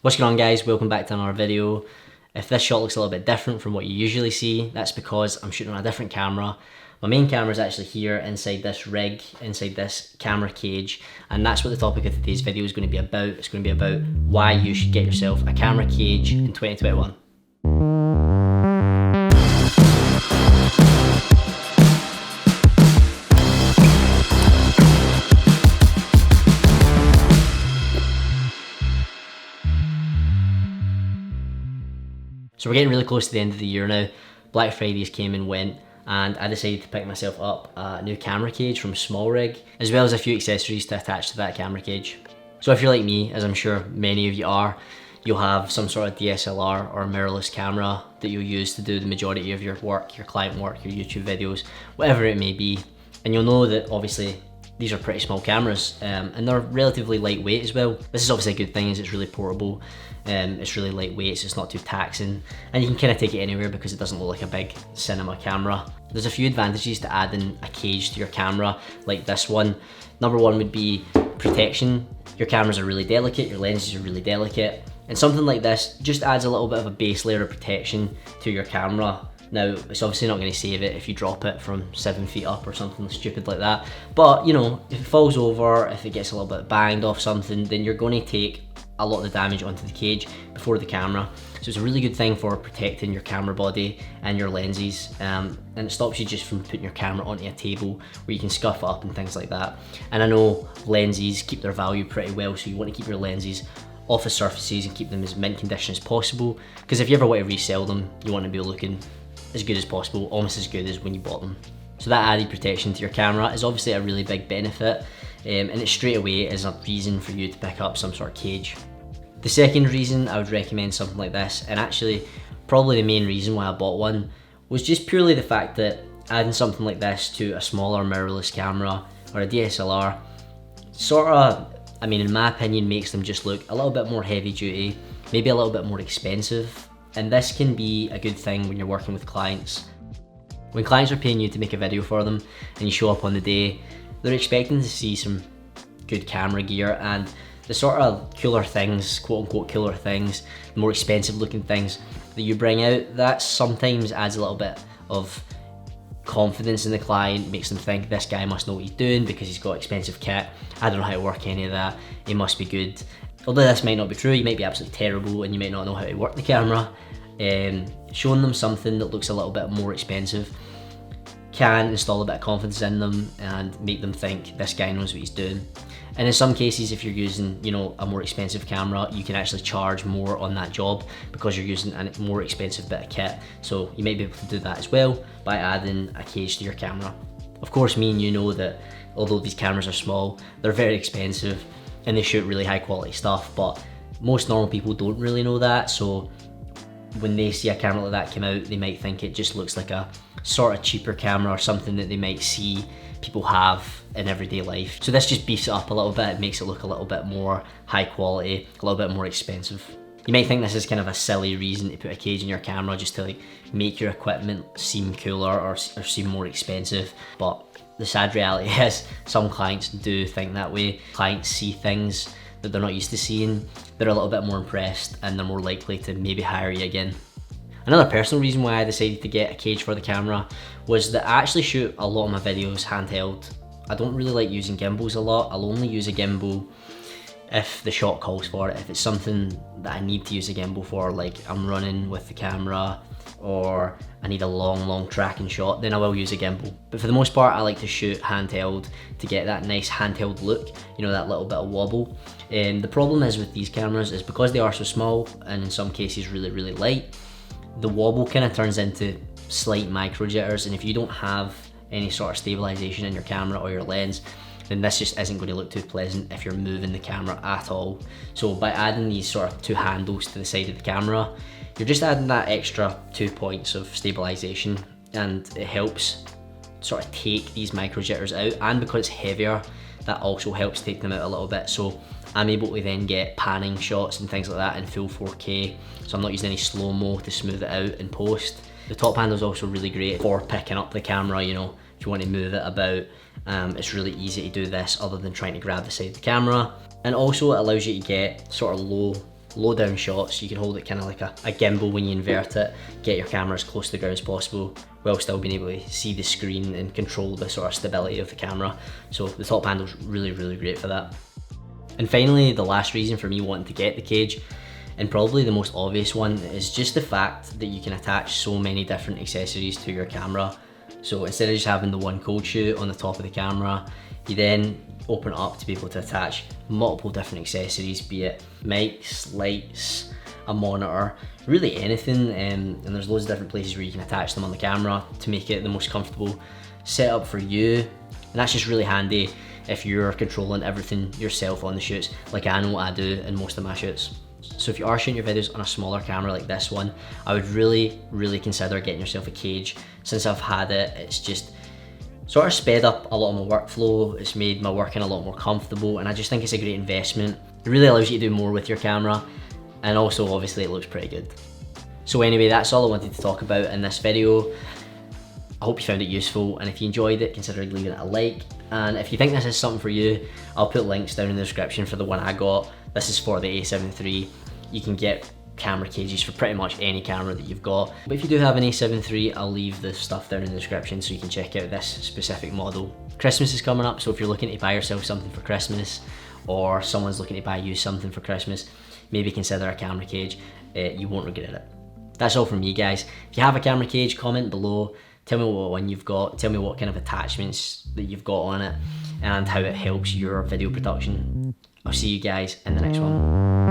What's going on, guys? Welcome back to another video. If this shot looks a little bit different from what you usually see, that's because I'm shooting on a different camera. My main camera is actually here inside this rig, inside this camera cage, and that's what the topic of today's video is going to be about. It's going to be about why you should get yourself a camera cage in 2021. So we're getting really close to the end of the year now. Black Fridays came and went, and I decided to pick myself up a new camera cage from SmallRig, as well as a few accessories to attach to that camera cage. So if you're like me, as I'm sure many of you are, you'll have some sort of DSLR or mirrorless camera that you'll use to do the majority of your work, your client work, your YouTube videos, whatever it may be. And you'll know that obviously these are pretty small cameras, and they're relatively lightweight as well. This is obviously a good thing, as it's really portable. It's really lightweight, so it's not too taxing, and you can kind of take it anywhere because it doesn't look like a big cinema camera. There's a few advantages to adding a cage to your camera like this one. Number one would be protection. Your cameras are really delicate, your lenses are really delicate, and something like this just adds a little bit of a base layer of protection to your camera. Now, it's obviously not going to save it if you drop it from 7 feet up or something stupid like that, but you know, if it falls over, if it gets a little bit banged off something, then you're going to take a lot of the damage onto the cage before the camera. So it's a really good thing for protecting your camera body and your lenses, and it stops you just from putting your camera onto a table where you can scuff it up and things like that. And I know lenses keep their value pretty well, so you want to keep your lenses off the surfaces and keep them as mint condition as possible, because if you ever want to resell them, you want to be looking as good as possible, almost as good as when you bought them. So that added protection to your camera is obviously a really big benefit, and it straight away is a reason for you to pick up some sort of cage. The second reason I would recommend something like this, and actually probably the main reason why I bought one, was just purely the fact that adding something like this to a smaller mirrorless camera or a DSLR sort of, I mean, in my opinion, makes them just look a little bit more heavy duty, maybe a little bit more expensive. And this can be a good thing when you're working with clients. When clients are paying you to make a video for them and you show up on the day, they're expecting to see some good camera gear, and the sort of cooler things, quote unquote cooler things, the more expensive looking things that you bring out, that sometimes adds a little bit of confidence in the client, makes them think this guy must know what he's doing because he's got expensive kit. I don't know how to work any of that, he must be good. Although this might not be true, you might be absolutely terrible and you might not know how to work the camera. Showing them something that looks a little bit more expensive can install a bit of confidence in them and make them think this guy knows what he's doing. And in some cases, if you're using, you know, a more expensive camera, you can actually charge more on that job because you're using a more expensive bit of kit. So you might be able to do that as well by adding a cage to your camera. Of course, me and you know that although these cameras are small, they're very expensive and they shoot really high quality stuff, but most normal people don't really know that. So when they see a camera like that come out, they might think it just looks like a sort of cheaper camera or something that they might see people have in everyday life. So this just beefs it up a little bit, it makes it look a little bit more high quality, a little bit more expensive. You might think this is kind of a silly reason to put a cage in your camera just to like make your equipment seem cooler or seem more expensive, but the sad reality is some clients do think that way. Clients see things that they're not used to seeing, they're a little bit more impressed, and they're more likely to maybe hire you again. Another personal reason why I decided to get a cage for the camera was that I actually shoot a lot of my videos handheld. I don't really like using gimbals a lot. I'll only use a gimbal if the shot calls for it. If it's something that I need to use a gimbal for, like I'm running with the camera or I need a long tracking shot, then I will use a gimbal. But for the most part, I like to shoot handheld to get that nice handheld look, you know, that little bit of wobble. And the problem is with these cameras is because they are so small and in some cases really light, the wobble kind of turns into slight micro jitters, and if you don't have any sort of stabilization in your camera or your lens, then this just isn't going to look too pleasant if you're moving the camera at all. So by adding these sort of two handles to the side of the camera, you're just adding that extra 2 points of stabilization, and it helps sort of take these micro jitters out, and because it's heavier, that also helps take them out a little bit. So I'm able to then get panning shots and things like that in full 4K, so I'm not using any slow-mo to smooth it out in post. The top handle is also really great for picking up the camera, you know, if you want to move it about. It's really easy to do this other than trying to grab the side of the camera. And also it allows you to get sort of low low down shots. You can hold it kind of like a gimbal when you invert it, get your camera as close to the ground as possible while still being able to see the screen and control the sort of stability of the camera. So the top handle's really, really great for that. And finally, the last reason for me wanting to get the cage, and probably the most obvious one, is just the fact that you can attach so many different accessories to your camera. So instead of just having the one cold shoe on the top of the camera, you then open it up to be able to attach multiple different accessories, be it mics, lights, a monitor, really anything, and there's loads of different places where you can attach them on the camera to make it the most comfortable setup for you. And that's just really handy if you're controlling everything yourself on the shoots, like I know what I do in most of my shoots. So if you are shooting your videos on a smaller camera like this one, I would really, really consider getting yourself a cage. Since I've had it, it's just sort of sped up a lot of my workflow. It's made my working a lot more comfortable, and I just think it's a great investment. It really allows you to do more with your camera, and also obviously it looks pretty good. So anyway, that's all I wanted to talk about in this video. I hope you found it useful, and if you enjoyed it, consider leaving it a like. And if you think this is something for you, I'll put links down in the description for the one I got. This is for the A7 III. You can get camera cages for pretty much any camera that you've got. But if you do have an A7 III, I'll leave the stuff down in the description so you can check out this specific model. Christmas is coming up, so if you're looking to buy yourself something for Christmas, or someone's looking to buy you something for Christmas, maybe consider a camera cage. You won't regret it. That's all from me, guys. If you have a camera cage, comment below. Tell me what one you've got, tell me what kind of attachments that you've got on it, and how it helps your video production. I'll see you guys in the next one.